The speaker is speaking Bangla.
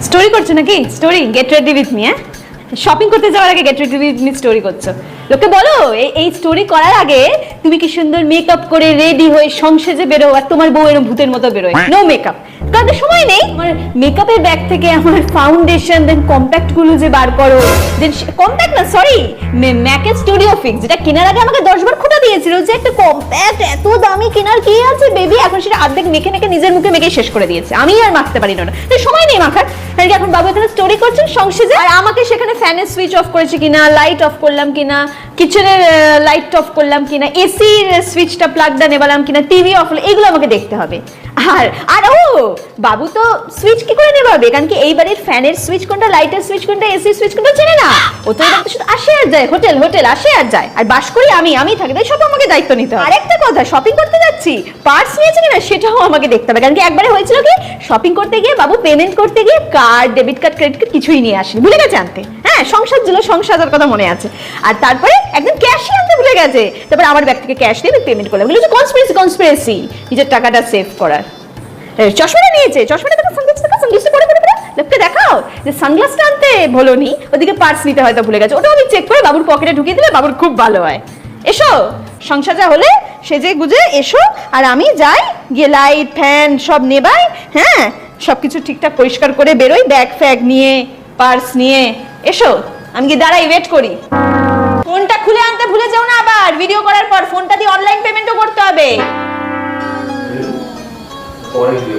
স্টোরি করছো নাকি? Story get ready with me. Shopping করতে যাওয়ার আগে get ready with me story করছো। লোকে বলো এই স্টোরি করার আগে তুমি কি সুন্দর মেকআপ করে রেডি হয়ে সংসেজে বেরো, আর তোমার বউ এরকম ভূতের মতো বেরোয় নো মেকআপ। কারণ সময় নেই। আমার মেকআপের ব্যাগ থেকে আমার ফাউন্ডেশন, দেন কম্প্যাক্ট গুলো যে বার করো, দেন কম্প্যাক্ট না সরি ম্যাকের স্টুডিও ফিক্স, যেটা কেনার আগে আমাকে 10 বার খোটা দিয়েছিল যে একটা কম্প্যাক্ট এত দামি কেনার কি আছে বেবি, এখন সেটা অর্ধেক মেখে মেখে নিজের মুখে মেখে শেষ করে দিয়েছে। আমি আর মাখতে পারি না, সময় নেই মাখার। কারণ এখন বাবু এখানে স্টোরি করছেন সংসেজে, আর আমাকে সেখানে ফ্যানের সুইচ অফ করেছে কিনা, লাইট অফ করলাম কিনা, কিচেনের লাইট অফ করলাম কিনা, এসির সুইচটা প্লাগটা নেবালাম কিনা, টিভি অফ হলো, এগুলো আমাকে দেখতে হবে। আর আর ও বাবু তো সুইচ কি করে নেবাবে, কারণ কি এই বাড়ির ফ্যানের সুইচ কোনটা, লাইটের সুইচ কোনটা, এসির সুইচ কোনটা চেনে না। ও তো এবার শুধু আসে আর যায়, হোটেল আসে আর যায়, আর বাস করি আমি থাকি, তাই সব আমাকে দায়িত্ব নিতে হবে। আরেকটা কথা, শপিং করতে যাচ্ছি পার্স নিয়েছে কিনা সেটাও আমাকে দেখতে হবে। কারণ কি একবারে হয়েছিল কি, শপিং করতে গিয়ে বাবু পেমেন্ট করতে গিয়ে card, debit card, credit card কিছুই নিয়ে আসেনি, ভুলে গেছে আনতে। হ্যাঁ, সংসার ছিল, সংসারের কথা মনে আছে। আর তারপরে একদম ক্যাশই আনতে ভুলে গেছে। তারপর আমার ব্যাগ থেকে ক্যাশ দিয়ে পেমেন্ট করলাম। এগুলো হচ্ছে কনস্পিরেসি, নিজের টাকাটা সেভ করার। চশমাটা নিয়েছে, চশমাটা দেখো, সানগ্লাসটা পরে লোককে দেখাও যে সানগ্লাসটা আনতে বলোনি, ওদিকে পার্স নিতে হয়তো ভুলে গেছে, ওটাও আমি চেক করে বাবুর পকেটে ঢুকিয়ে দিলে বাবুর খুব ভালো হয়। এসো সংসার যা হলে সেজে গুজে এসো, আর আমি যাই গিয়ে লাইট ফ্যান সব নেবাই। হ্যাঁ, সবকিছু ঠিকঠাক পরিষ্কার করে বেরোই, ব্যাগ ফ্যাগ নিয়ে, পার্স নিয়ে। এসো, আমি গিয়ে দাঁড়াই, ওয়েট করি। ফোনটা খুলে আনতে ভুলে যাও না, আবার ভিডিও করার পর ফোনটা দিয়ে অনলাইন পেমেন্টও করতে হবে। পরে ভিডিও